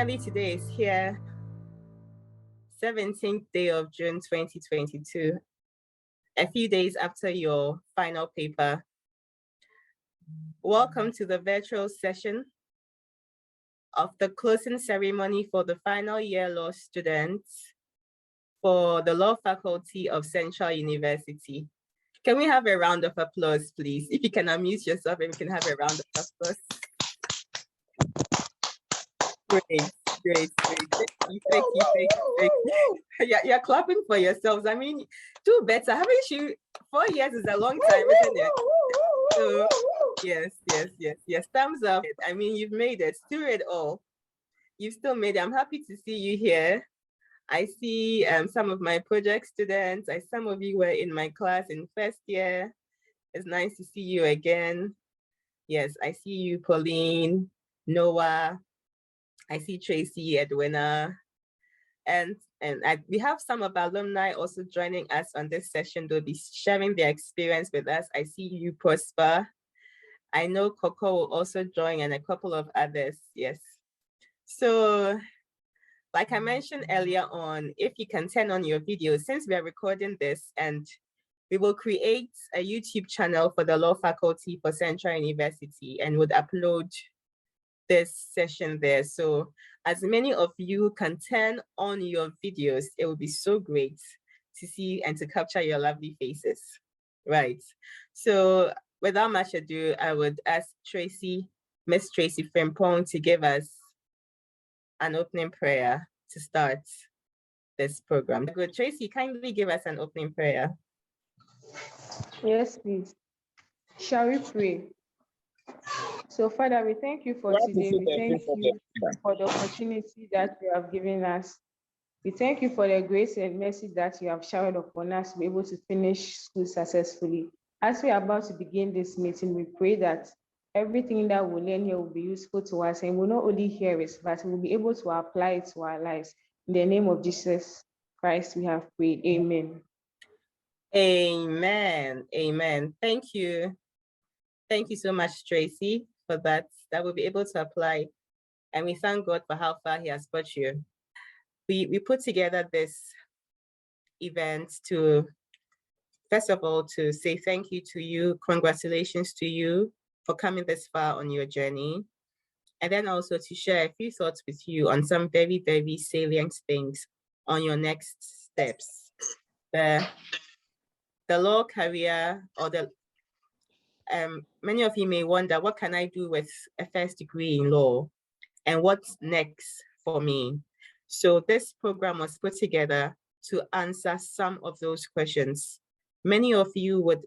Finally, today is here, 17th day of June 2022, a few days after your final paper. Welcome to the virtual session of the closing ceremony for the final year law students for the Law Faculty of Central University. Can we have a round of applause, please? If you can unmute yourself, and we can have a round of applause. Great. Thank you. You're clapping for yourselves. I mean, do better. Haven't you? 4 years is a long time, isn't it? So, yes. Thumbs up. I mean, you've made it through it all. You've still made it. I'm happy to see you here. I see some of my project students. Some of you were in my class in first year. It's nice to see you again. Yes, I see you, Pauline, Noah. I see Tracy, Edwina, and we have some of our alumni also joining us on this session. They'll be sharing their experience with us. I see you, Prosper. I know Coco will also join, and a couple of others, yes. So, like I mentioned earlier on, if you can turn on your video, since we are recording this, and we will create a YouTube channel for the Law Faculty for Central University and would upload this session there. So as many of you can turn on your videos, it would be so great to see and to capture your lovely faces. Right. So without much ado, I would ask Miss Tracy Frimpong, to give us an opening prayer to start this program. Good. Tracy, kindly give us an opening prayer. Yes, please. Shall we pray? So, Father, we thank you for today. We thank you for the opportunity that you have given us. We thank you for the grace and mercy that you have showered upon us to be able to finish school successfully. As we are about to begin this meeting, we pray that everything that we learn here will be useful to us, and we'll not only hear it, but we'll be able to apply it to our lives. In the name of Jesus Christ, we have prayed. Amen. Amen. Thank you. Thank you so much, Tracy, for that we'll be able to apply. And we thank God for how far he has brought you. We put together this event to, first of all, to say thank you to you, congratulations to you for coming this far on your journey. And then also to share a few thoughts with you on some very, very salient things on your next steps. The law career, or the many of you may wonder, what can I do with a first degree in law? And what's next for me? So this program was put together to answer some of those questions. Many of you would,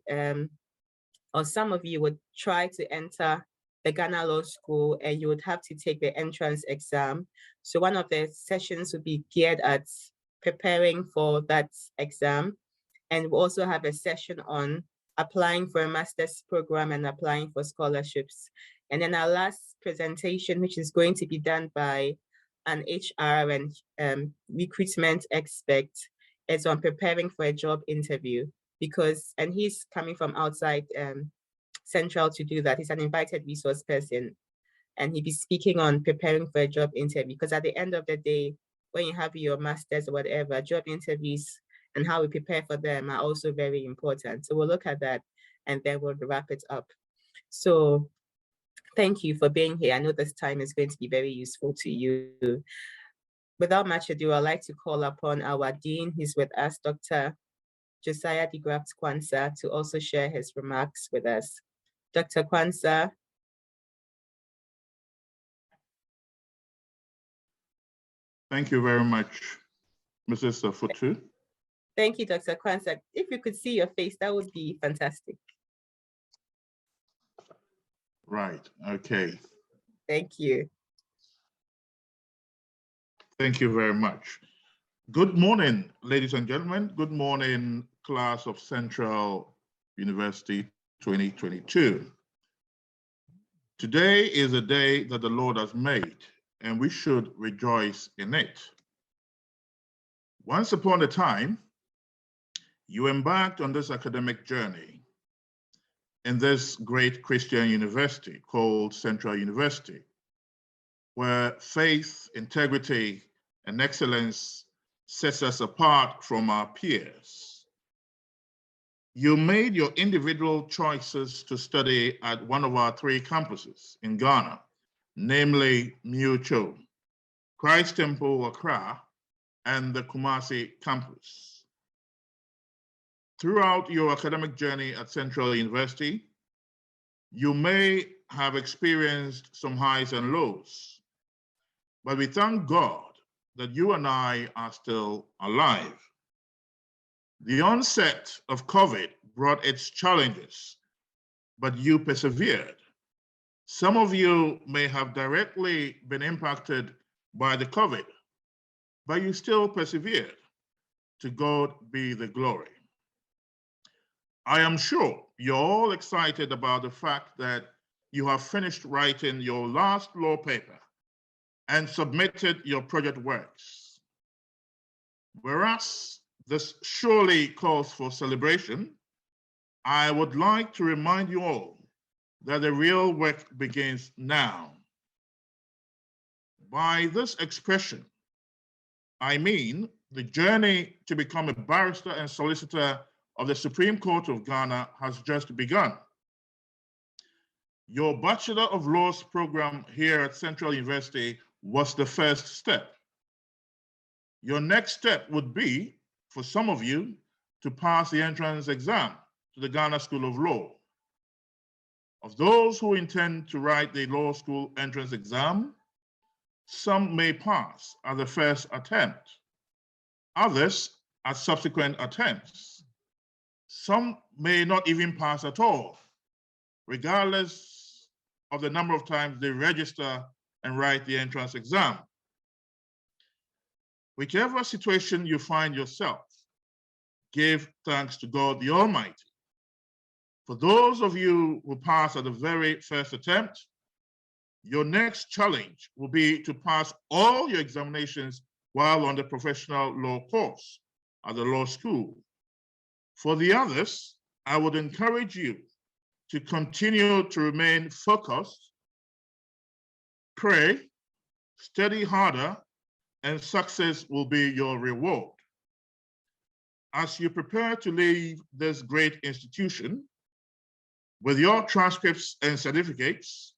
or some of you would try to enter the Ghana Law School, and you would have to take the entrance exam. So one of the sessions would be geared at preparing for that exam. And we'll also have a session on applying for a master's program and applying for scholarships. And then our last presentation, which is going to be done by an HR and recruitment expert, is on preparing for a job interview, and he's coming from outside Central to do that. He's an invited resource person, and he'll be speaking on preparing for a job interview, because at the end of the day, when you have your master's or whatever, job interviews and how we prepare for them are also very important. So we'll look at that, and then we'll wrap it up. So thank you for being here. I know this time is going to be very useful to you. Without much ado, I'd like to call upon our Dean. He's with us, Dr. Josiah de Graft Kwanzaa, to also share his remarks with us. Dr. Kwanzaa. Thank you very much, Mrs. Afutu. Thank you, Dr. Kwanzaa. If you could see your face, that would be fantastic. Right, okay. Thank you. Thank you very much. Good morning, ladies and gentlemen. Good morning, class of Central University 2022. Today is a day that the Lord has made, and we should rejoice in it. Once upon a time, you embarked on this academic journey in this great Christian university called Central University. where faith, integrity, and excellence sets us apart from our peers. You made your individual choices to study at one of our 3 campuses in Ghana, namely Mucho, Christ Temple, Accra, and the Kumasi campus. Throughout your academic journey at Central University, you may have experienced some highs and lows, but we thank God that you and I are still alive. The onset of COVID brought its challenges, but you persevered. Some of you may have directly been impacted by the COVID, but you still persevered. To God be the glory. I am sure you're all excited about the fact that you have finished writing your last law paper and submitted your project works. Whereas this surely calls for celebration, I would like to remind you all that the real work begins now. By this expression, I mean the journey to become a barrister and solicitor of the Supreme Court of Ghana has just begun. Your Bachelor of Laws program here at Central University was the first step. Your next step would be, for some of you, to pass the entrance exam to the Ghana School of Law. Of those who intend to write the law school entrance exam, some may pass at the first attempt, others at subsequent attempts. Some may not even pass at all, regardless of the number of times they register and write the entrance exam. Whichever situation you find yourself, give thanks to God the Almighty. For those of you who pass at the very first attempt, your next challenge will be to pass all your examinations while on the professional law course at the law school. For the others, I would encourage you to continue to remain focused, pray, study harder, and success will be your reward. As you prepare to leave this great institution, with your transcripts and certificates,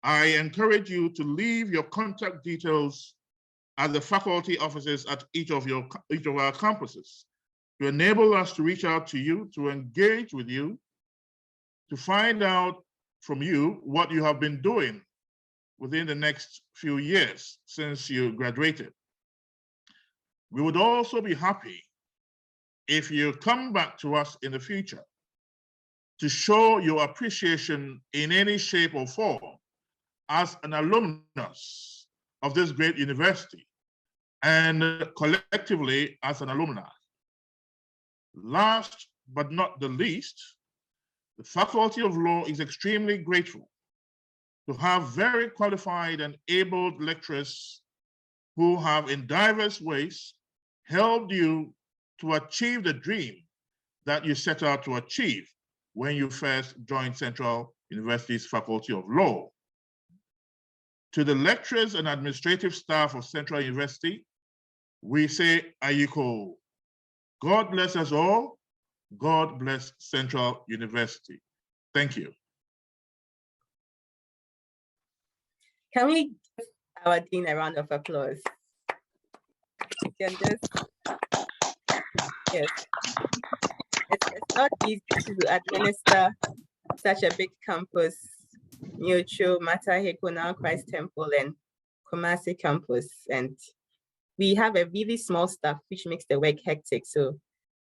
I encourage you to leave your contact details at the faculty offices at each of our campuses to enable us to reach out to you, to engage with you, to find out from you what you have been doing within the next few years since you graduated. We would also be happy if you come back to us in the future to show your appreciation in any shape or form as an alumnus of this great university and collectively as an alumni. Last but not the least, the Faculty of Law is extremely grateful to have very qualified and able lecturers who have in diverse ways helped you to achieve the dream that you set out to achieve when you first joined Central University's Faculty of Law. To the lecturers and administrative staff of Central University, we say Ayiko. God bless us all. God bless Central University. Thank you. Can we give our dean a round of applause? Can this? Yes. It's not easy to administer such a big campus, Mucho, Mataheko, now Christ Temple, and Kumasi campus. And we have a really small staff, which makes the work hectic. So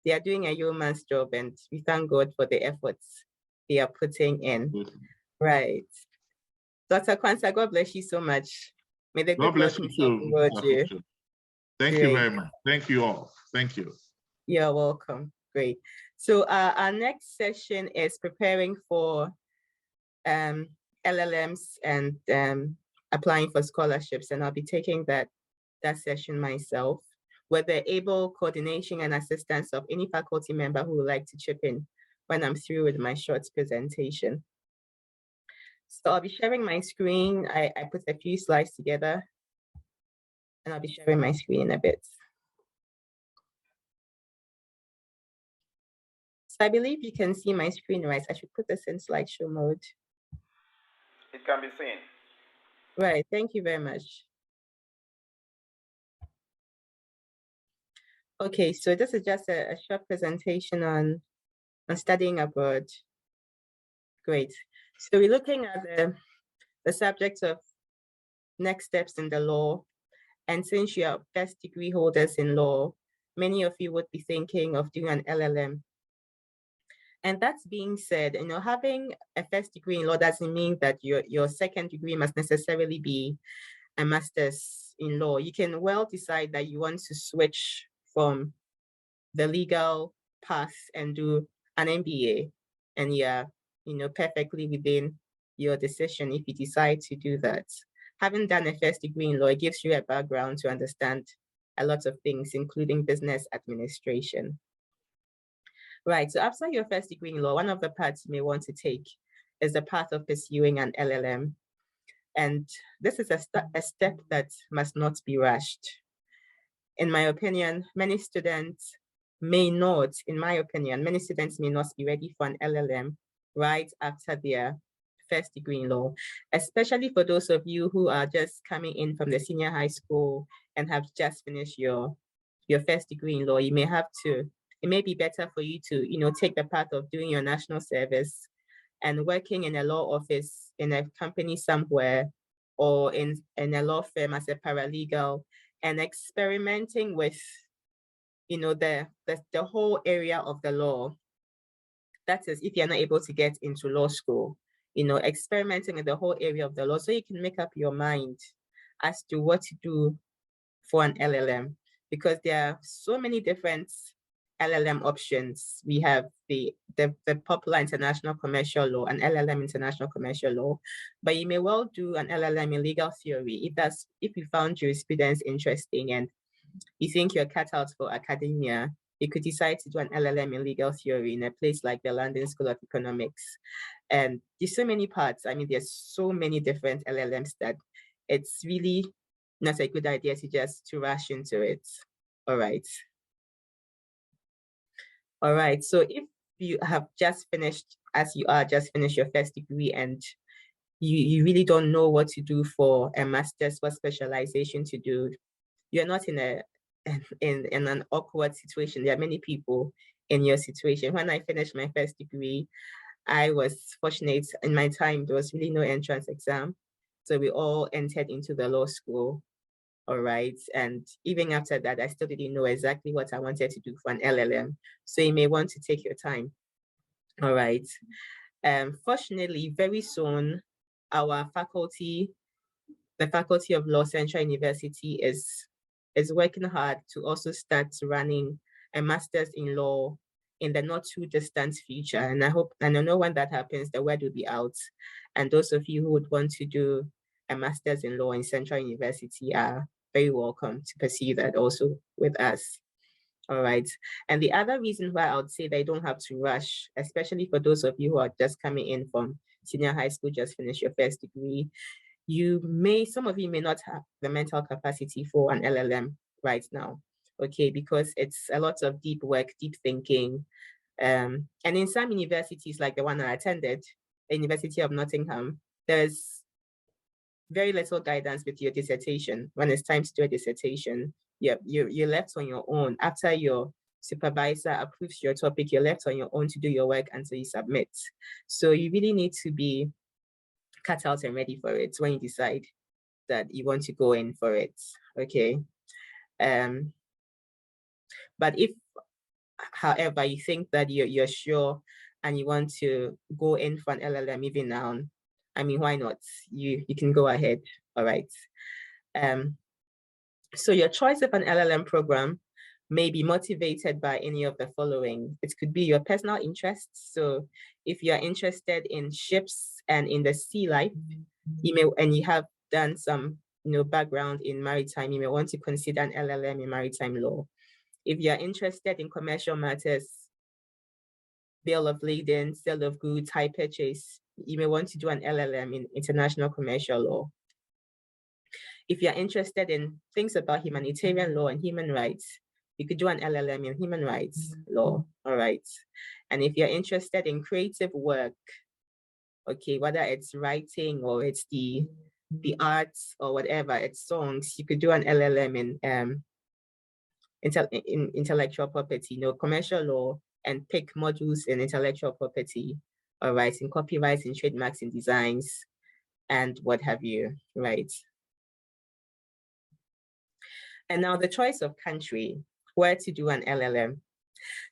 they are doing a yeoman's job, and we thank God for the efforts they are putting in. Right. Dr. Kwanzaa, God bless you so much. May the God bless you too. Thank you very much. Thank you all. Thank you. You're welcome. Great. So our next session is preparing for LLMs and applying for scholarships, and I'll be taking that session myself with the able coordination and assistance of any faculty member who would like to chip in when I'm through with my short presentation. So I'll be sharing my screen. I put a few slides together, and I'll be sharing my screen in a bit. So I believe you can see my screen, right? I should put this in slideshow mode. It can be seen. Right, thank you very much. Okay, so this is just a short presentation on studying abroad. Great. So we're looking at the subject of next steps in the law. And since you are first degree holders in law, many of you would be thinking of doing an LLM. And that's being said, having a first degree in law doesn't mean that your second degree must necessarily be a master's in law. You can well decide that you want to switch from the legal path and do an MBA, and you're perfectly within your decision if you decide to do that. Having done a first degree in law, it gives you a background to understand a lot of things, including business administration. Right, so after your first degree in law, one of the paths you may want to take is the path of pursuing an LLM. And this is a step that must not be rushed. In my opinion, many students may not be ready for an LLM right after their first degree in law, especially for those of you who are just coming in from the senior high school and have just finished your first degree in law. It may be better for you to take the path of doing your national service and working in a law office in a company somewhere, or in a law firm as a paralegal, and experimenting with the whole area of the law. That is, if you're not able to get into law school, experimenting in the whole area of the law, so you can make up your mind as to what to do for an LLM, because there are so many different LLM options. We have the popular international commercial law and LLM international commercial law, but you may well do an LLM in legal theory if you found jurisprudence interesting and you think you're cut out for academia. You could decide to do an LLM in legal theory in a place like the London School of Economics. And there's so many parts. There's so many different LLMs that it's really not a good idea to rush into it. All right. All right, so if you have just finished your first degree and you really don't know what to do for a master's, what specialization to do, you're not in an awkward situation. There are many people in your situation. When I finished my first degree, I was fortunate. In my time, there was really no entrance exam. So we all entered into the law school. All right. And even after that, I still didn't know exactly what I wanted to do for an LLM. So you may want to take your time. All right. Fortunately, very soon, our faculty, the Faculty of Law, Central University is working hard to also start running a master's in law in the not too distant future. And I know when that happens, the word will be out. And those of you who would want to do a master's in law in Central University are very welcome to pursue that also with us. All right. And the other reason why I would say they don't have to rush, especially for those of you who are just coming in from senior high school, just finished your first degree, some of you may not have the mental capacity for an LLM right now, okay, because it's a lot of deep work, deep thinking. And in some universities, like the one I attended, the University of Nottingham, there's very little guidance with your dissertation. When it's time to do a dissertation, you're left on your own. After your supervisor approves your topic, you're left on your own to do your work until you submit. So you really need to be cut out and ready for it when you decide that you want to go in for it, okay? But if, however, you think that you're sure and you want to go in for an LLM even now, why not? You can go ahead, all right? So your choice of an LLM program may be motivated by any of the following. It could be your personal interests. So if you're interested in ships and in the sea life, and you have done some background in maritime, you may want to consider an LLM in maritime law. If you're interested in commercial matters, bill of lading, sale of goods, high purchase, you may want to do an LLM in international commercial law. If you're interested in things about humanitarian law and human rights, you could do an LLM in human rights law, all right? And if you're interested in creative work, okay, whether it's writing or it's the arts or whatever, it's songs, you could do an LLM in intellectual property, commercial law, and pick modules in intellectual property, all right, in copyrights, in trademarks, in designs, and what have you, right? And now the choice of country, where to do an LLM.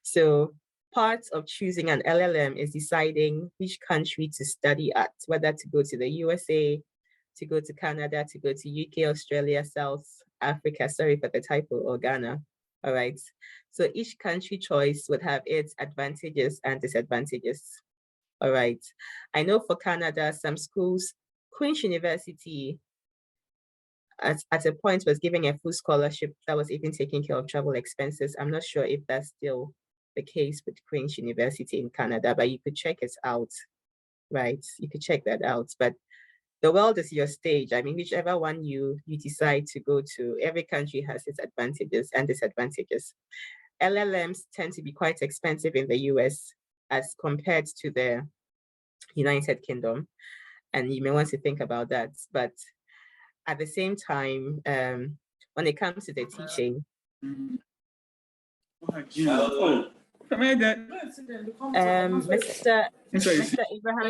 So part of choosing an LLM is deciding which country to study at, whether to go to the USA, to go to Canada, to go to UK, Australia, South Africa, sorry for the typo, or Ghana, all right? So each country choice would have its advantages and disadvantages, all right? I know for Canada, some schools, Queen's University, at a point was giving a full scholarship that was even taking care of travel expenses. I'm not sure if that's still the case with Queen's University in Canada, but you could check it out, right? You could check that out. But the world is your stage. I mean, whichever one you decide to go to, every country has its advantages and disadvantages. LLMs tend to be quite expensive in the US as compared to the United Kingdom. And you may want to think about that. But at the same time, when it comes to the teaching, Mr. Abraham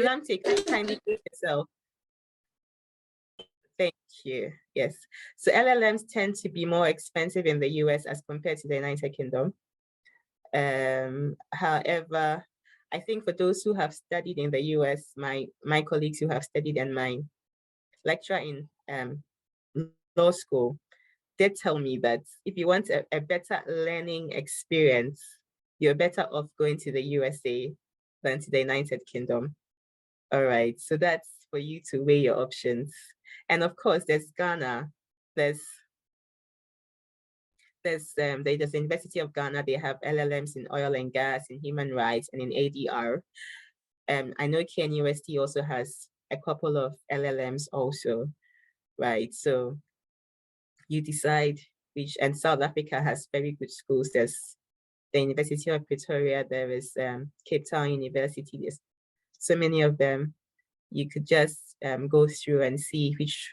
Lamte, kindly mute yourself. Thank you. Yes. So LLMs tend to be more expensive in the US as compared to the United Kingdom. However, I think for those who have studied in the US, my colleagues who have studied and my lecturer in law school did tell me that if you want a better learning experience, you're better off going to the USA than to the United Kingdom. All right, so that's for you to weigh your options. And of course, there's Ghana, there's the University of Ghana, they have LLMs in oil and gas, in human rights, and in ADR. I know KNUST also has a couple of LLMs also, right? So you decide which, and South Africa has very good schools. There's the University of Pretoria, there is Cape Town University, there's so many of them. You could just go through and see which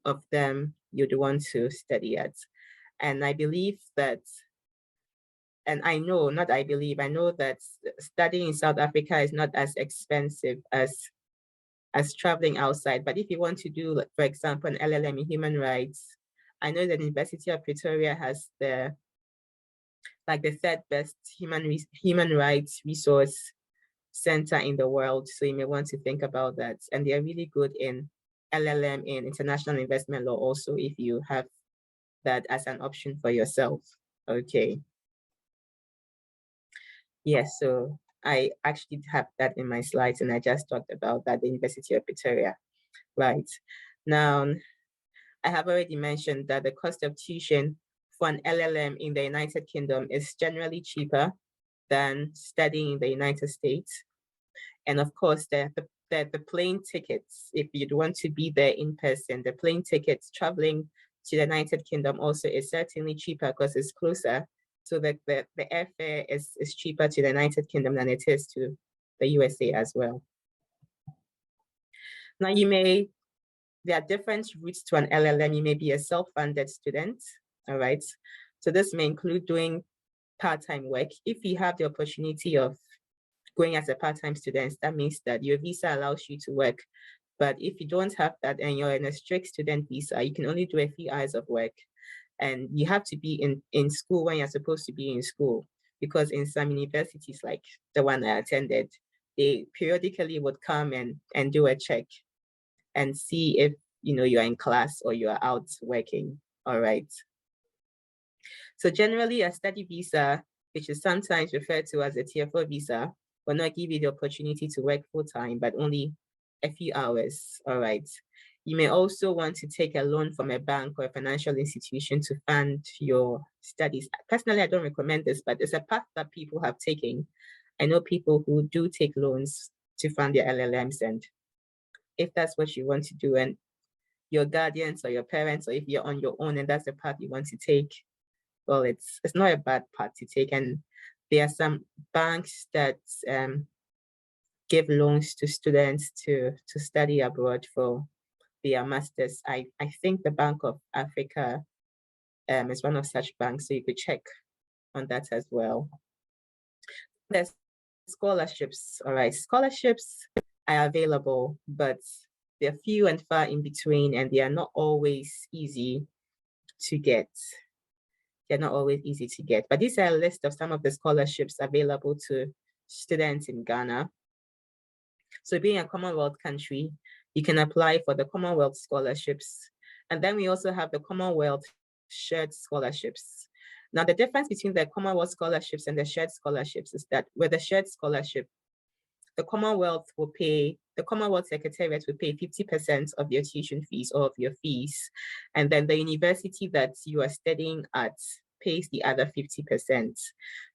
of them you'd want to study at. And I believe that, and I know, not I believe, I know that studying in South Africa is not as expensive as traveling outside. But if you want to do, for example, an LLM in human rights, I know that the University of Pretoria has the third best human rights resource center in the world. So you may want to think about that. And they are really good in LLM in international investment law also, if you have that as an option for yourself. Okay. Yes, so I actually have that in my slides, and I just talked about that, the University of Pretoria. Right. Now, I have already mentioned that the cost of tuition for an LLM in the United Kingdom is generally cheaper than studying in the United States. And of course, the plane tickets, if you'd want to be there in person, the plane tickets traveling to the United Kingdom also is certainly cheaper because it's closer. So the airfare is cheaper to the United Kingdom than it is to the USA as well. Now there are different routes to an LLM. You may be a self-funded student, all right? So this may include doing part-time work. If you have the opportunity of going as a part-time student, that means that your visa allows you to work. But if you don't have that and you're in a strict student visa, you can only do a few hours of work. And you have to be in school when you're supposed to be in school, because in some universities, like the one I attended, they periodically would come and do a check and see if you're in class or you're out working, all right? So generally a study visa, which is sometimes referred to as a Tier 4 visa, will not give you the opportunity to work full-time, but only a few hours, all right? You may also want to take a loan from a bank or a financial institution to fund your studies. Personally, I don't recommend this, but it's a path that people have taken. I know people who do take loans to fund their LLMs. And if that's what you want to do, and your guardians or your parents, or if you're on your own and that's the path you want to take, well, it's not a bad path to take. And there are some banks that give loans to students to study abroad for their masters. I think the Bank of Africa is one of such banks, so you could check on that as well. There's scholarships. All right, scholarships are available, but they're few and far in between, and they are not always easy to get. They're not always easy to get, but these are a list of some of the scholarships available to students in Ghana. So being a Commonwealth country, you can apply for the Commonwealth scholarships. And then we also have the Commonwealth shared scholarships. Now, the difference between the Commonwealth scholarships and the shared scholarships is that with the shared scholarship, the Commonwealth Secretariat will pay 50% of your tuition fees or of your fees. And then the university that you are studying at pays the other 50%.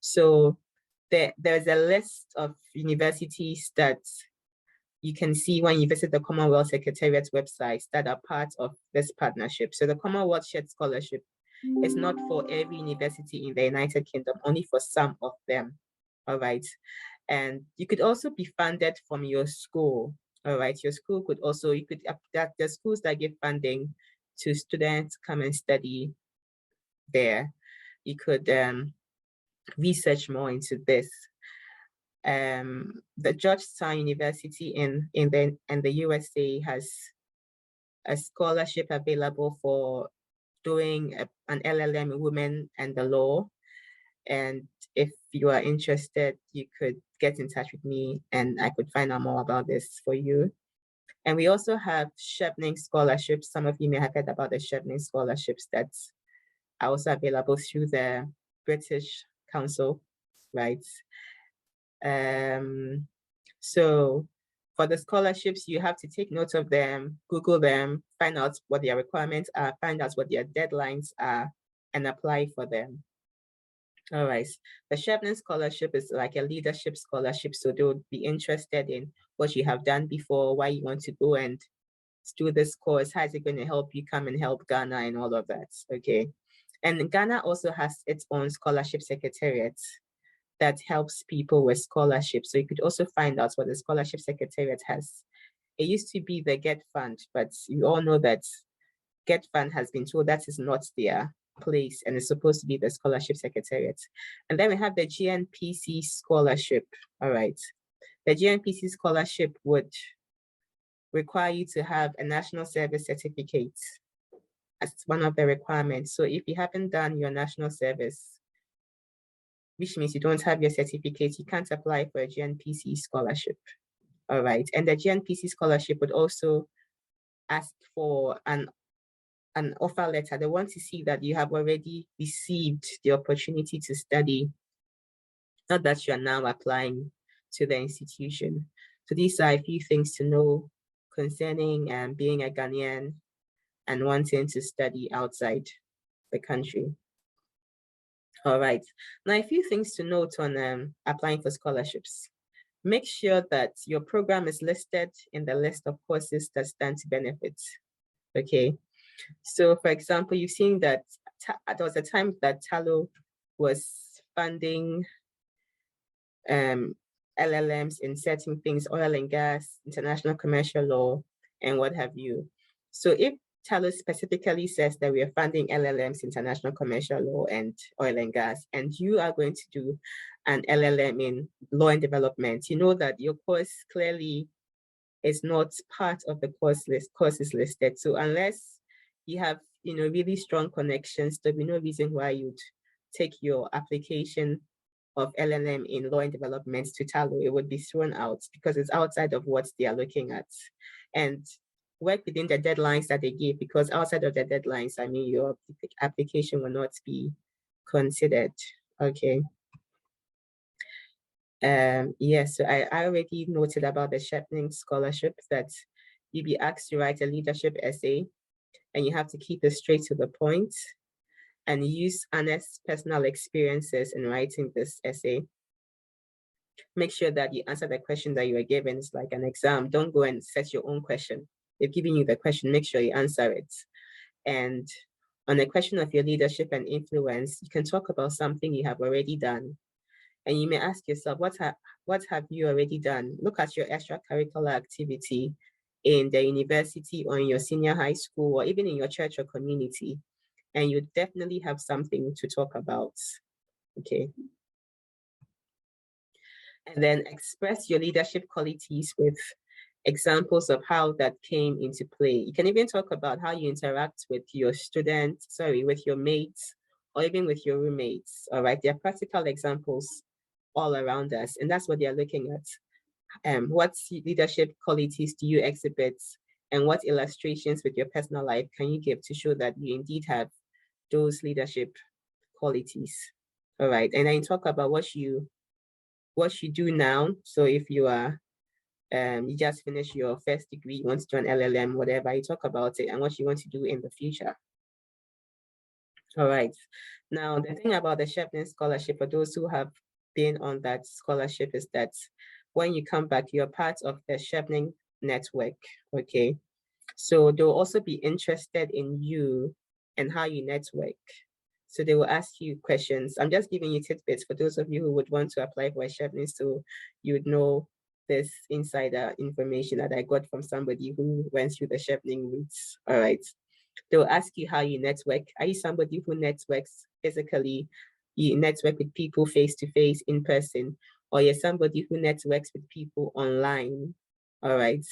So there's a list of universities that you can see when you visit the Commonwealth Secretariat's website that are part of this partnership. So the Commonwealth Shared Scholarship is not for every university in the United Kingdom, only for some of them, all right? And you could also be funded from your school, all right? Your school could also, the schools that give funding to students come and study there. You could research more into this. The Georgetown University in the USA has a scholarship available for doing an LLM in women and the law. And if you are interested, you could get in touch with me and I could find out more about this for you. And we also have CHEVENING scholarships. Some of you may have heard about the CHEVENING scholarships that are also available through the British Council, right? So for the scholarships, you have to take note of them, Google them, find out what their requirements are, find out what their deadlines are, and apply for them. All right, the CHEVENING scholarship is like a leadership scholarship, so they would be interested in what you have done before, why you want to go and do this course, how is it going to help you come and help Ghana and all of that, okay? And Ghana also has its own scholarship secretariat that helps people with scholarships. So you could also find out what the scholarship secretariat has. It used to be the Get Fund, but you all know that Get Fund has been told that is not their place and it's supposed to be the scholarship secretariat. And then we have the GNPC scholarship, all right. The GNPC scholarship would require you to have a national service certificate as one of the requirements. So if you haven't done your national service, which means you don't have your certificate, you can't apply for a GNPC scholarship, all right? And the GNPC scholarship would also ask for an offer letter. They want to see that you have already received the opportunity to study, not that you are now applying to the institution. So these are a few things to know concerning being a Ghanaian and wanting to study outside the country. All right, now a few things to note on applying for scholarships. Make sure that your program is listed in the list of courses that stand to benefit, okay? So for example, you've seen that there was a time that Talo was funding LLMs in certain things, oil and gas, international commercial law, and what have you. So if Talo specifically says that we are funding LLMs, international commercial law, and oil and gas, and you are going to do an LLM in law and development, you know that your course clearly is not part of the courses listed. So unless you have, really strong connections, there'll be no reason why you'd take your application of LLM in law and development to Talo. It would be thrown out because it's outside of what they are looking at. And work within the deadlines that they give, because outside of the deadlines, I mean, your application will not be considered, okay? Yes, so I already noted about the CHEVENING scholarship that you'll be asked to write a leadership essay, and you have to keep it straight to the point and use honest personal experiences in writing this essay. make sure that you answer the question that you are given. It's like an exam. Don't go and set your own question. They've given you the question, make sure you answer it. And on the question of your leadership and influence, you can talk about something you have already done. And you may ask yourself, what have you already done? Look at your extracurricular activity in the university or in your senior high school or even in your church or community. And you definitely have something to talk about, okay? And then express your leadership qualities with examples of how that came into play. You can even talk about how you interact with your with your mates, or even with your roommates, all right? There are practical examples all around us, and that's what they're looking at. What leadership qualities do you exhibit, and what illustrations with your personal life can you give to show that you indeed have those leadership qualities? All right, and then talk about what you do now. So if you are you just finished your first degree, you want to do an LLM, whatever, you talk about it and what you want to do in the future. All right. Now, the thing about the CHEVENING scholarship, for those who have been on that scholarship, is that when you come back, you're part of the CHEVENING network, okay? So they'll also be interested in you and how you network. So they will ask you questions. I'm just giving you tidbits for those of you who would want to apply for a CHEVENING, so you would know this insider information that I got from somebody who went through the CHEVENING routes. All right. They'll ask you how you network. Are you somebody who networks physically? You network with people face-to-face, in person, or you're somebody who networks with people online? All right.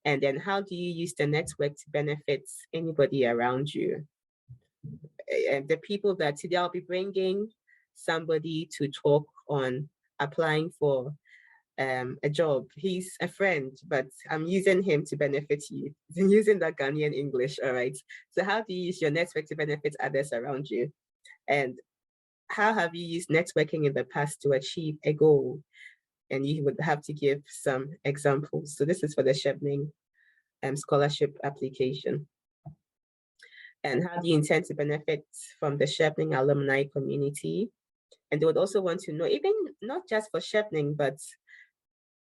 And then how do you use the network to benefit anybody around you? And the people that today I'll be bringing somebody to talk on applying for a job. He's a friend, but I'm using him to benefit you. I'm using that Ghanaian English, all right? So how do you use your network to benefit others around you? And how have you used networking in the past to achieve a goal? And you would have to give some examples. So this is for the CHEVENING scholarship application. And how do you intend to benefit from the CHEVENING alumni community? And they would also want to know, even not just for CHEVENING, but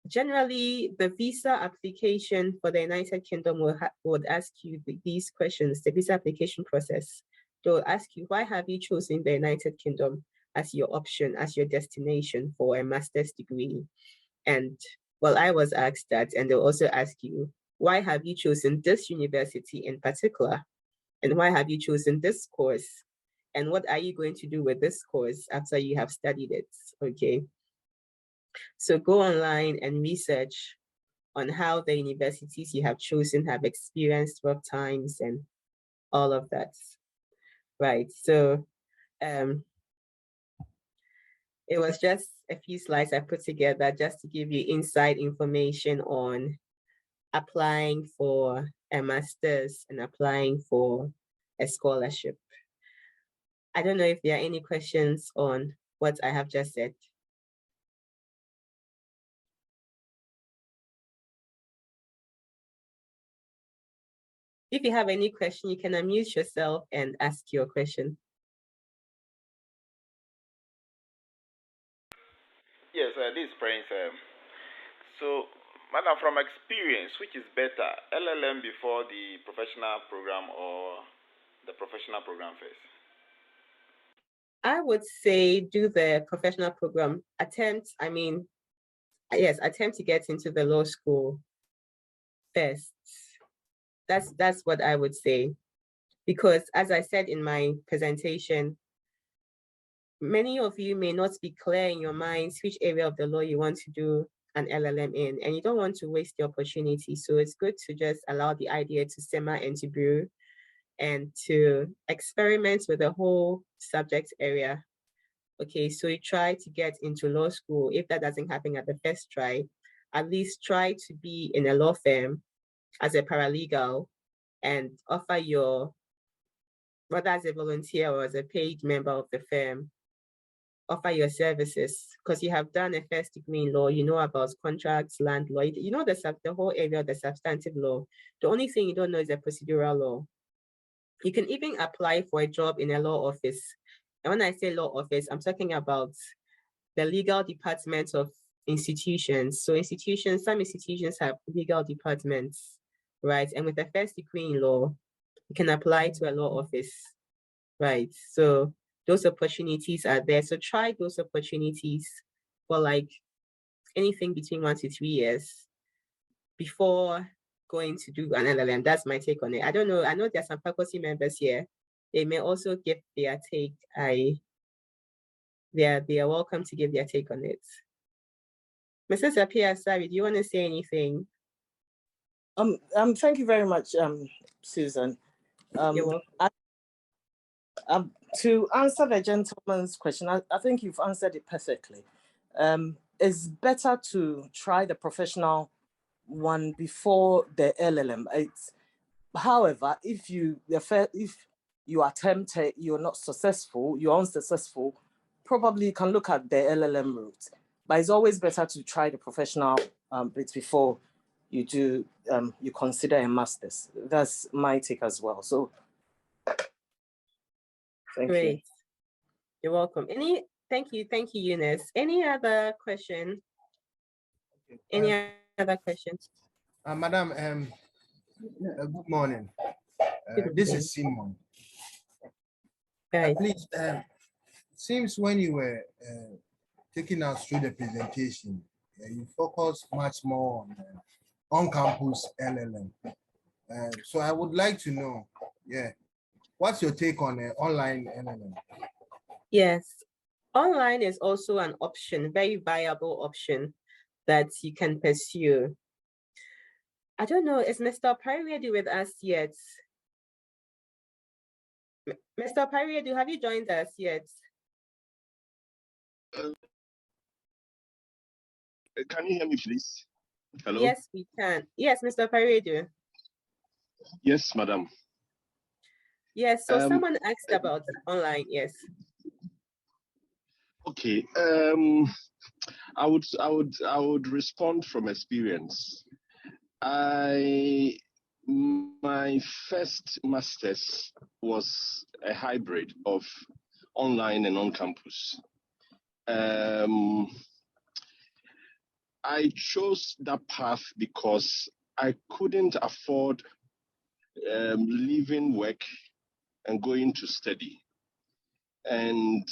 generally, the visa application for the United Kingdom would ask you these questions, the visa application process. They'll ask you, why have you chosen the United Kingdom as your option, as your destination for a master's degree? And well, I was asked that, and they'll also ask you, why have you chosen this university in particular? And why have you chosen this course? And what are you going to do with this course after you have studied it, okay? So go online and research on how the universities you have chosen have experienced rough times and all of that, right? So it was just a few slides I put together just to give you inside information on applying for a master's and applying for a scholarship. I don't know if there are any questions on what I have just said. If you have any question, you can unmute yourself and ask your question. Yes, this is Prince. So, madam, from experience, which is better, LLM before the professional program or the professional program first? I would say do the professional program. Attempt to get into the law school first. That's what I would say. Because as I said in my presentation, many of you may not be clear in your minds which area of the law you want to do an LLM in, and you don't want to waste the opportunity. So it's good to just allow the idea to simmer and to brew and to experiment with the whole subject area. Okay, so you try to get into law school. If that doesn't happen at the first try, at least try to be in a law firm as a paralegal and offer whether as a volunteer or as a paid member of the firm, offer your services, because you have done a first degree in law, you know about contracts, land law, you know the whole area of the substantive law. The only thing you don't know is the procedural law. You can even apply for a job in a law office. And when I say law office, I'm talking about the legal department of institutions. So some institutions have legal departments, right? And with a first degree in law, you can apply to a law office, right? So those opportunities are there. So try those opportunities for like anything between 1 to 3 years before going to do an LLM. That's my take on it. I don't know. I know there are some faculty members here. They may also give their take. They are welcome to give their take on it. Mrs. Apia, sorry, do you want to say anything? Thank you very much, Susan. You're welcome. To answer the gentleman's question, I think you've answered it perfectly. It's better to try the professional one before the LLM. However, if you attempt it, you're not successful, you're unsuccessful, probably you can look at the LLM route. But it's always better to try the professional bit before you do you consider a master's. That's my take as well. So thank Great. you. You're welcome. Thank you, Eunice. Any other question? Any other questions? Madam, good morning. This is Simon. Right. Please, seems when you were taking us through the presentation, you focus much more on campus LLM. So I would like to know, what's your take on online LLM? Yes, online is also an option, very viable option that you can pursue. I don't know, is Mr. Pariadu with us yet? Mr. Pariadu, have you joined us yet? Can you hear me, please? Hello? Yes, we can. Yes, Mr. Pariadu. Yes, madam. Yes, so someone asked about online, yes. Okay. I would respond from experience. My first master's was a hybrid of online and on campus. I chose that path because I couldn't afford leaving work and going to study. And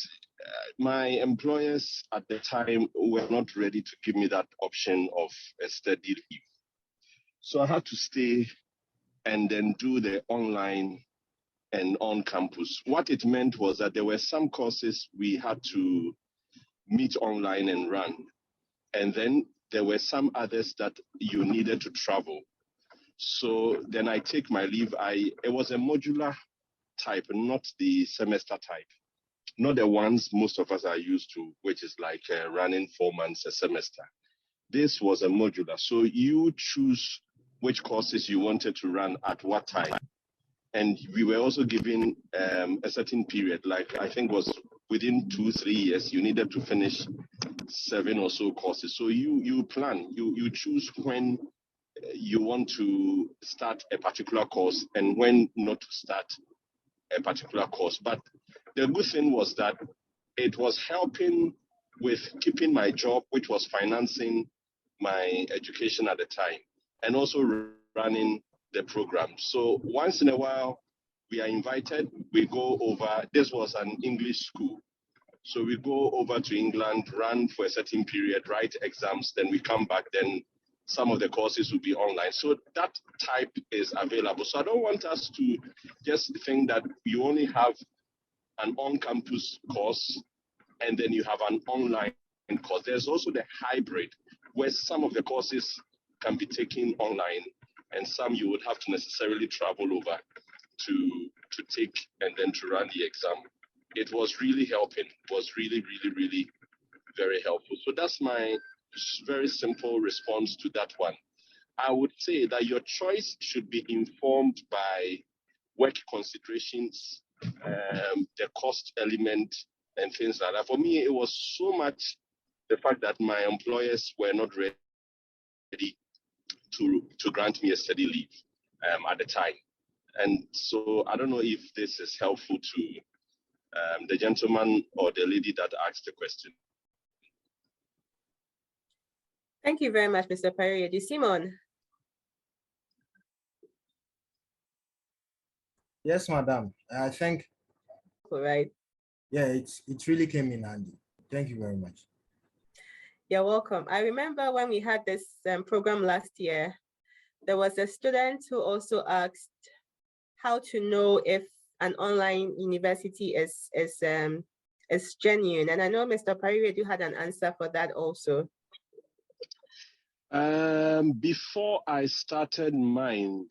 my employers at the time were not ready to give me that option of a study leave. So I had to stay and then do the online and on campus. What it meant was that there were some courses we had to meet online and run. And then there were some others that you needed to travel. So then I take my leave. It was a modular type, not the semester type. Not the ones most of us are used to, which is like running 4 months a semester. This was a modular. So you choose which courses you wanted to run at what time. And we were also given a certain period, like I think was within 2-3 years, you needed to finish 7 or so courses. So you plan, you choose when you want to start a particular course and when not to start a particular course. But the good thing was that it was helping with keeping my job, which was financing my education at the time, and also running the program. So once in a while, we are invited, we go over, this was an English school. So we go over to England, run for a certain period, write exams, then we come back, then some of the courses will be online. So that type is available. So I don't want us to just think that you only have an on-campus course and then you have an online course. There's also the hybrid where some of the courses can be taken online and some you would have to necessarily travel over to take and then to run the exam. It was really helping. It was really, really, really very helpful. So that's my very simple response to that one. I would say that your choice should be informed by work considerations, the cost element, and things like that. For me, it was so much the fact that my employers were not ready to grant me a study leave at the time. And so I don't know if this is helpful to the gentleman or the lady that asked the question. Thank you very much, Mr. Pariedu. Simon. Yes, madam. I think. All right. Yeah, it really came in handy. Thank you very much. You're welcome. I remember when we had this program last year, there was a student who also asked how to know if an online university is genuine. And I know Mr. Pariedu had an answer for that also. Before I started mine,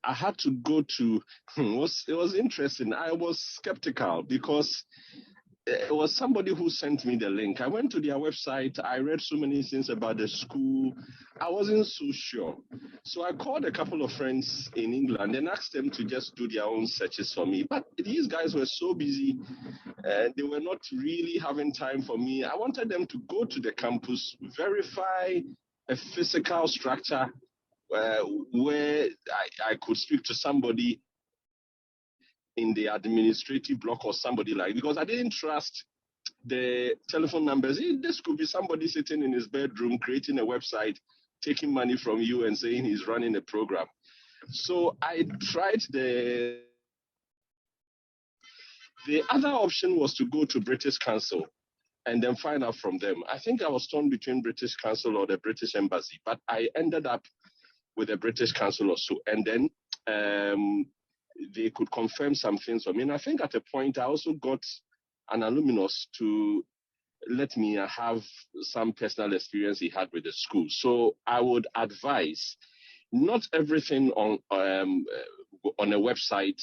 I had to go to, it was interesting. I was skeptical because it was somebody who sent me the link. I went to their website. I read so many things about the school. I wasn't so sure. So I called a couple of friends in England and asked them to just do their own searches for me. But these guys were so busy. They were not really having time for me. I wanted them to go to the campus, verify a physical structure where I could speak to somebody in the administrative block or somebody like, because I didn't trust the telephone numbers. This could be somebody sitting in his bedroom creating a website, taking money from you and saying he's running a program. So I tried the other option was to go to British Council and then find out from them. I think I was torn between British Council or the British Embassy, but I ended up with the British Council or so. And then they could confirm some things for me. And I think at a point, I also got an alumnus to let me have some personal experience he had with the school. So I would advise not everything on a website,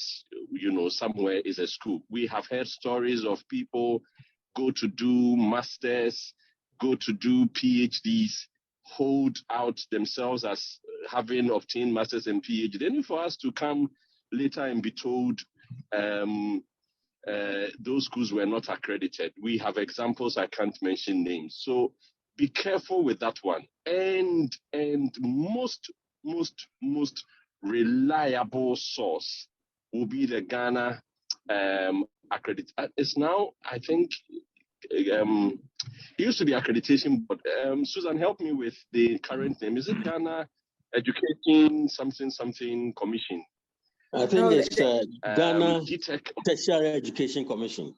somewhere is a school. We have heard stories of people go to do masters, go to do PhDs, hold out themselves as having obtained masters and PhD. Then for us to come later and be told those schools were not accredited. We have examples, I can't mention names. So be careful with that one. And most reliable source will be the Ghana accredit. It's now, I think, it used to be accreditation, but Susan, help me with the current name. Is it Ghana Education something Commission? I think it's Ghana Tertiary Education Commission.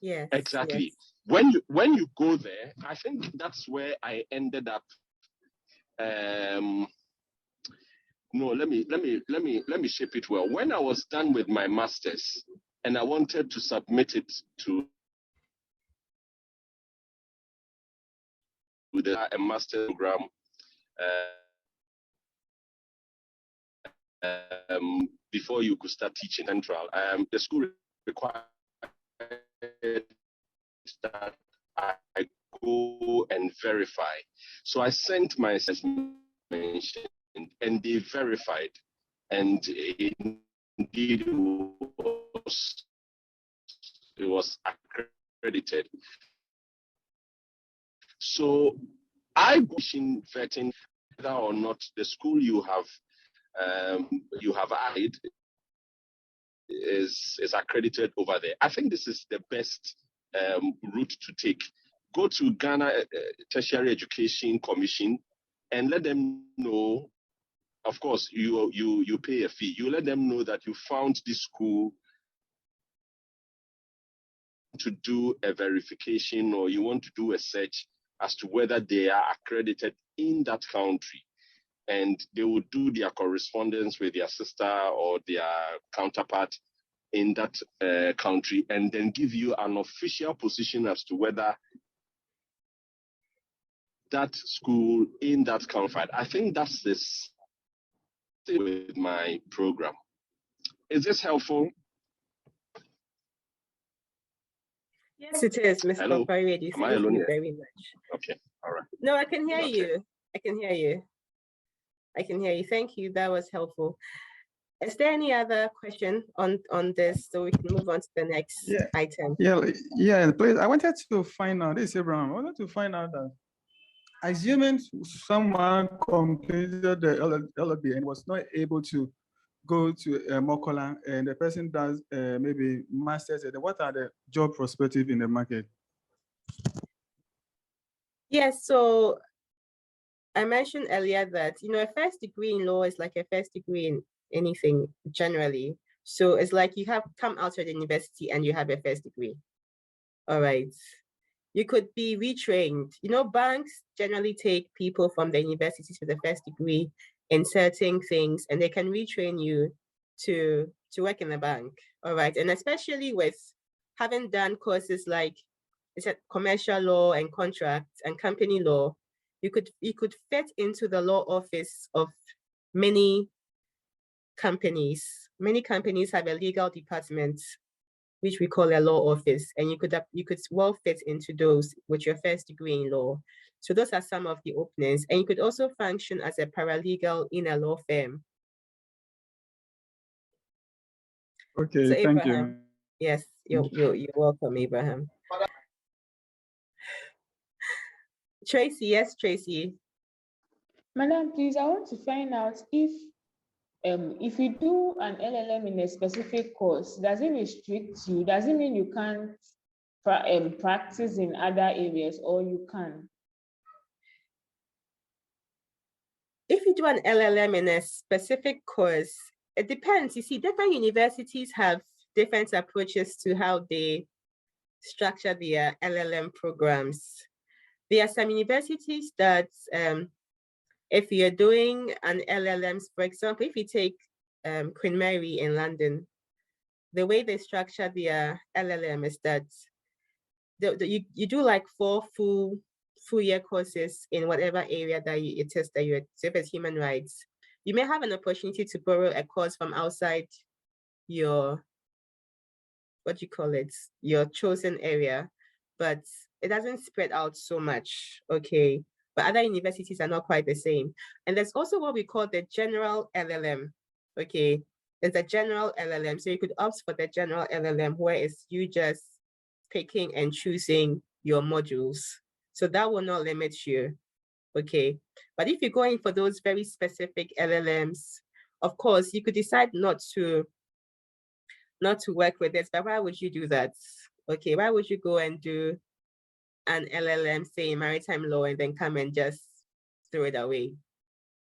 Yes. Exactly. Yes. When you go there, I think that's where I ended up. No, let me shape it well. When I was done with my masters and I wanted to submit it to a master program, before you could start teaching Central, the school required that I go and verify. So I sent my assessment and they verified, and indeed it was accredited. So I question vetting whether or not the school you have added is accredited over there. I think this is the best route to take. Go to Ghana Tertiary Education Commission and let them know. Of course, you pay a fee. You let them know that you found this school to do a verification, or you want to do a search as to whether they are accredited in that country. And they will do their correspondence with their sister or their counterpart in that country, and then give you an official position as to whether that school in that country. I think that's this with my program. Is this helpful? Yes, it is, Mr. Hello? Pariedu. Am I Thank alone you here? very much. Okay, all right. No, I can hear Okay. you. I can hear you. I can hear you. Thank you. That was helpful. Is there any other question on this, so we can move on to the next item? Yeah, please. I wanted to find out, this is Abraham, I wanted to find out that assuming someone completed the LLB and was not able to go to Mokola, and the person does maybe masters, what are the job perspectives in the market? Yes, so I mentioned earlier that, a first degree in law is like a first degree in anything generally. So it's like you have come out of the university and you have a first degree. All right. You could be retrained. Banks generally take people from the universities with a first degree in certain things, and they can retrain you to work in the bank. All right. And especially with having done courses like commercial law and contracts and company law, you could fit into the law office of many companies. Many companies have a legal department, which we call a law office, and you could well fit into those with your first degree in law. So those are some of the openings, and you could also function as a paralegal in a law firm. Okay, So thank Abraham, you. yes, you're welcome, Abraham. Tracy, yes, Tracy. Madam, please, I want to find out if you do an LLM in a specific course, does it restrict you? Does it mean you can't practice in other areas, or you can? If you do an LLM in a specific course, it depends. You see, different universities have different approaches to how they structure their LLM programs. There are some universities that, if you're doing an LLM, for example, if you take Queen Mary in London, the way they structure their LLM is that you do like 4 full year courses in whatever area that it is that you're. So if it's human rights, you may have an opportunity to borrow a course from outside your, your chosen area, but it doesn't spread out so much, okay? But other universities are not quite the same. And there's also what we call the general LLM, okay? There's a general LLM, so you could opt for the general LLM, where it's you just picking and choosing your modules. So that will not limit you, okay? But if you're going for those very specific LLMs, of course, you could decide not to work with this, but why would you do that? Okay, why would you go and do an LLM, say in maritime law, and then come and just throw it away?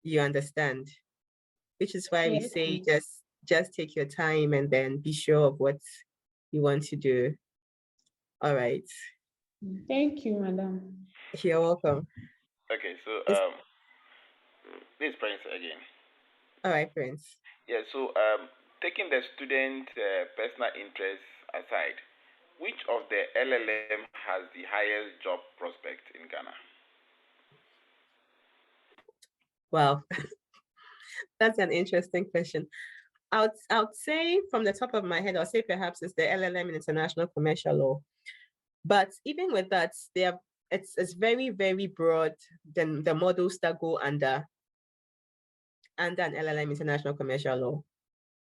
You understand? Which is why we say just take your time and then be sure of what you want to do. All right. Thank you, madam. You're welcome. Okay, so this is Prince again. All right, Prince. Yeah, so taking the student personal interests aside, which of the LLM has the highest job prospect in Ghana? Wow, that's an interesting question. I would say from the top of my head, I'll say perhaps it's the LLM in international commercial law. But even with that, it's very, very broad than the models that go under an LLM international commercial law.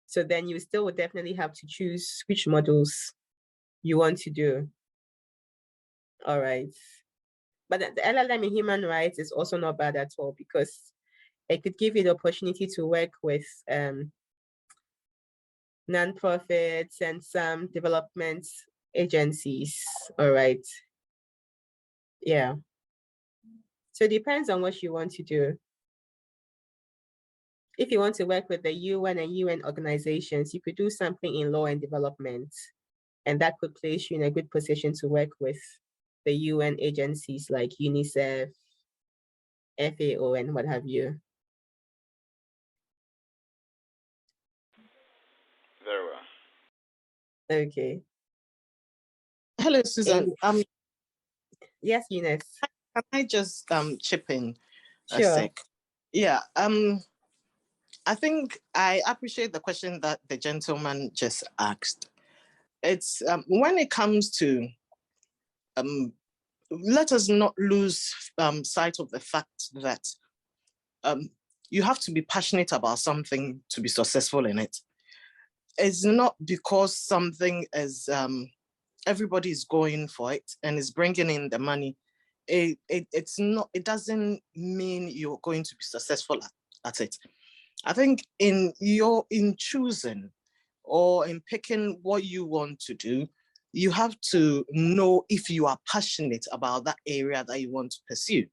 So then you still would definitely have to choose which models you want to do. All right. But the LLM in human rights is also not bad at all, because it could give you the opportunity to work with nonprofits and some development agencies. All right. Yeah. So it depends on what you want to do. If you want to work with the UN and UN organizations, you could do something in law and development, and that could place you in a good position to work with the UN agencies like UNICEF, FAO, and what have you. Very well. Okay. Hello, Susan. Yes, Eunice. Can I just chip in a Sure. sec? Yeah. I think I appreciate the question that the gentleman just asked. It's when it comes to let us not lose sight of the fact that you have to be passionate about something to be successful in it. It's not because something is everybody is going for it and is bringing in the money. It's not. It doesn't mean you're going to be successful at it. I think in choosing or in picking what you want to do, you have to know if you are passionate about that area that you want to pursue.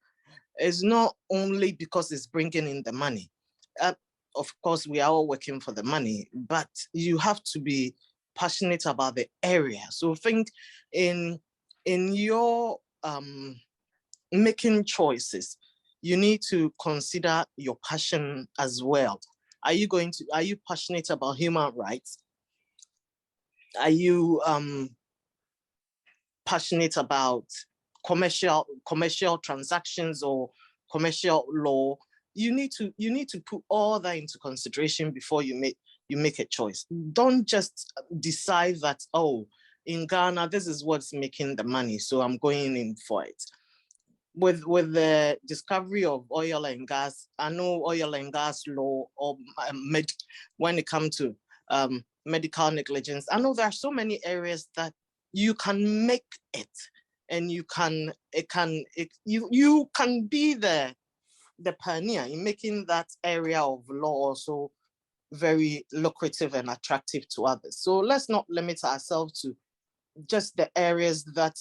It's not only because it's bringing in the money. Of course, we are all working for the money, but you have to be passionate about the area. So think in your making choices, you need to consider your passion as well. Are you passionate about human rights? Are you passionate about commercial transactions or commercial law? You need to put all that into consideration before you make a choice. Don't just decide that, oh, in Ghana, this is what's making the money, so I'm going in for it. With the discovery of oil and gas, I know oil and gas law, or when it comes to medical negligence, I know there are so many areas that you can make it, and you can be the pioneer in making that area of law also very lucrative and attractive to others. So let's not limit ourselves to just the areas that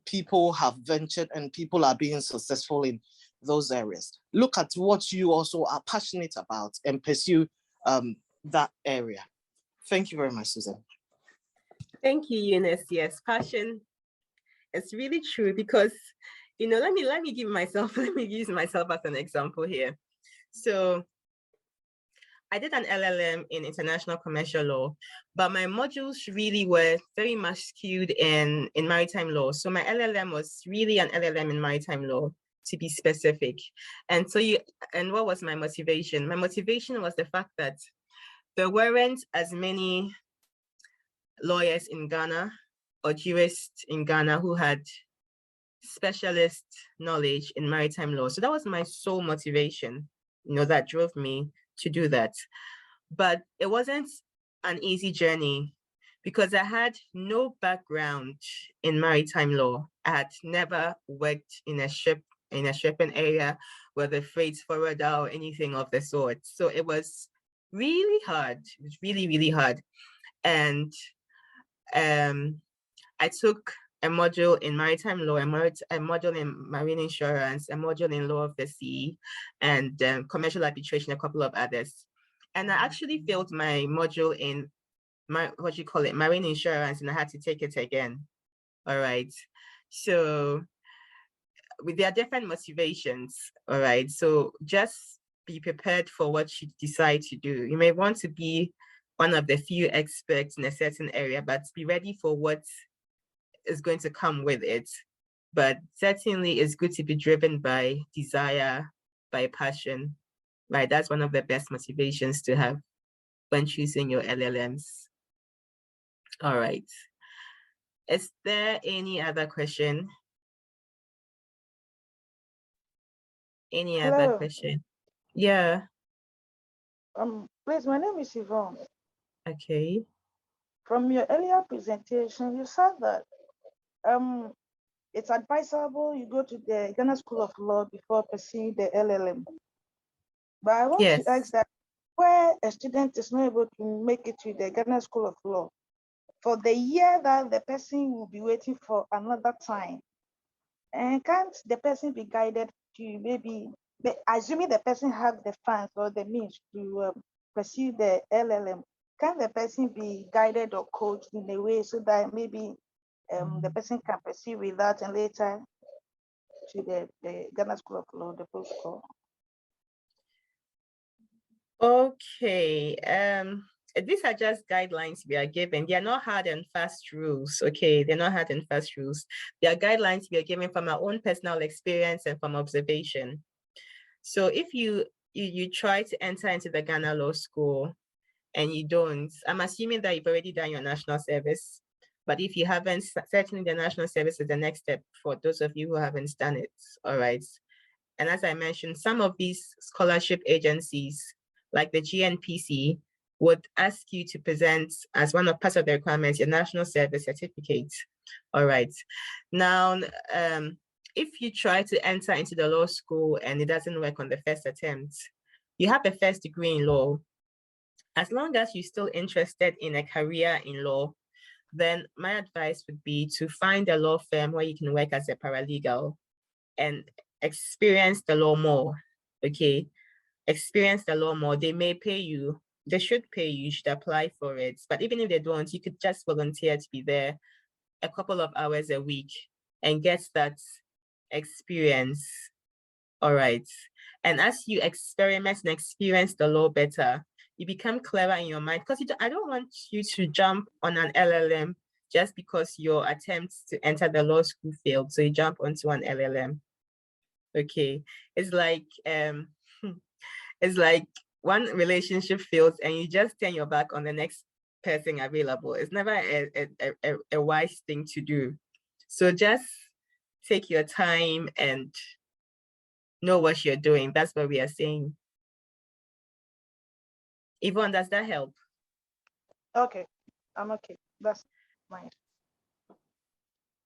people have ventured and people are being successful in those areas. Look at what you also are passionate about and pursue that area. Thank you very much, Susan. Thank you, Eunice. Yes, passion. It's really true because, let me use myself as an example here. So I did an LLM in international commercial law, but my modules really were very much skewed in maritime law. So my LLM was really an LLM in maritime law, to be specific. And what was my motivation? My motivation was the fact that there weren't as many lawyers in Ghana or jurists in Ghana who had specialist knowledge in maritime law. So that was my sole motivation, that drove me to do that. But it wasn't an easy journey because I had no background in maritime law. I had never worked in a shipping area where the freight forwarder or anything of the sort. So it was really hard. It was really, really hard. And I took a module in maritime law, a module in marine insurance, a module in law of the sea, and commercial arbitration, a couple of others. And I actually failed my module in marine insurance, and I had to take it again. All right. So there are different motivations. All right. So just be prepared for what you decide to do. You may want to be one of the few experts in a certain area, but be ready for what is going to come with it. But certainly it's good to be driven by desire, by passion, right? That's one of the best motivations to have when choosing your LLMs. All right. Is there any other question? Any other question? Yeah. Please, my name is Yvonne. Okay. From your earlier presentation, you said that it's advisable you go to the Ghana School of Law before pursuing the LLM. But I want to ask that where a student is not able to make it to the Ghana School of Law, for the year that the person will be waiting for another time, and can't the person be guided to maybe, assuming the person have the funds or the means to pursue the LLM, can the person be guided or coached in a way so that maybe the person can pursue with that and later to the Ghana School of Law, the post-call? Okay. These are just guidelines we are given. They are not hard and fast rules. Okay, they're not hard and fast rules. They are guidelines we are given from our own personal experience and from observation. So if you try to enter into the Ghana Law School and you don't, I'm assuming that you've already done your national service. But if you haven't, certainly the national service is the next step for those of you who haven't done it. All right. And as I mentioned, some of these scholarship agencies, like the GNPC, would ask you to present as one of part of the requirements, your national service certificate. All right. Now, if you try to enter into the law school and it doesn't work on the first attempt, you have a first degree in law. As long as you're still interested in a career in law, then my advice would be to find a law firm where you can work as a paralegal. And experience the law more, okay? Experience the law more. They may pay you. They should pay you. You should apply for it. But even if they don't, you could just volunteer to be there a couple of hours a week and get that experience. All right. And as you experiment and experience the law better, you become clever in your mind, because I don't want you to jump on an LLM just because your attempts to enter the law school failed. So you jump onto an LLM. Okay. It's like one relationship fails and you just turn your back on the next person available. It's never a wise thing to do. So just take your time and know what you're doing. That's what we are saying. Yvonne, does that help? Okay, I'm okay. That's fine.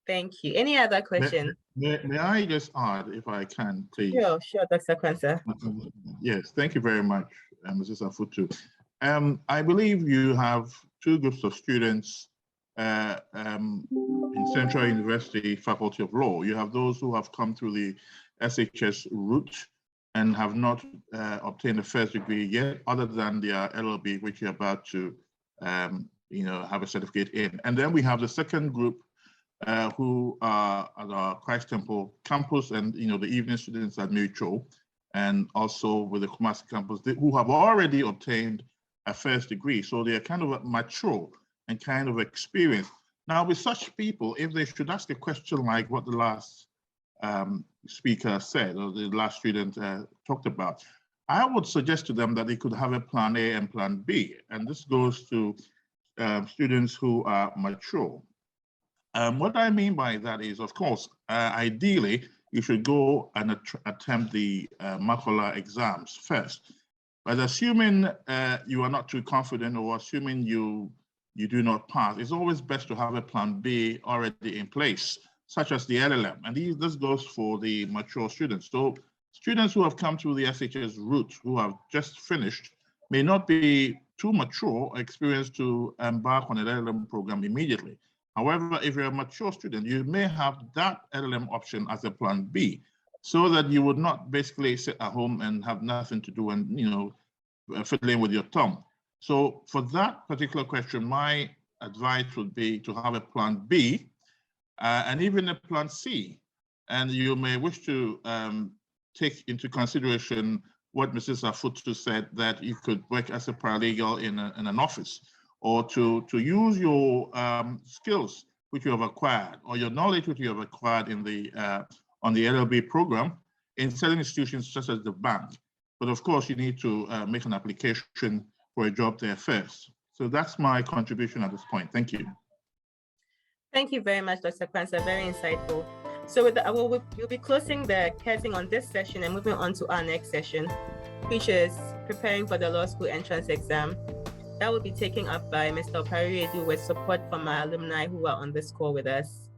Thank you. Any other question? May I just add, if I can, please? Sure, Dr. Kwanzaa. Yes, thank you very much, Mrs. Afutu. I believe you have two groups of students in Central University Faculty of Law. You have those who have come through the SHS route and have not obtained a first degree yet, other than their LLB, which you're about to have a certificate in. And then we have the second group who are at our Christ Temple campus, and the evening students at Mutual, and also with the Kumasi campus, who have already obtained a first degree. So they are kind of mature and kind of experienced. Now, with such people, if they should ask a question like what the last speaker said, or the last student talked about, I would suggest to them that they could have a plan A and plan B. And this goes to students who are mature. What I mean by that is, of course, ideally, you should go and attempt the Makola exams first. But assuming you are not too confident, or assuming you do not pass, it's always best to have a plan B already in place, such as the LLM. And this goes for the mature students. So students who have come through the SHS route, who have just finished, may not be too mature or experienced to embark on an LLM program immediately. However, if you're a mature student, you may have that LLM option as a plan B, so that you would not basically sit at home and have nothing to do and fiddle in with your thumb. So for that particular question, my advice would be to have a plan B and even a plan C. And you may wish to take into consideration what Mrs. Afutu said, that you could work as a paralegal in an office, or to use your skills which you have acquired, or your knowledge which you have acquired in the on the LLB program in certain institutions such as the bank. But of course, you need to make an application for a job there first. So that's my contribution at this point. Thank you. Thank you very much, Dr. Kwanzaa, very insightful. So we'll be closing the curtain on this session and moving on to our next session, which is preparing for the law school entrance exam. That will be taken up by Mr. Opariredu with support from our alumni who are on this call with us.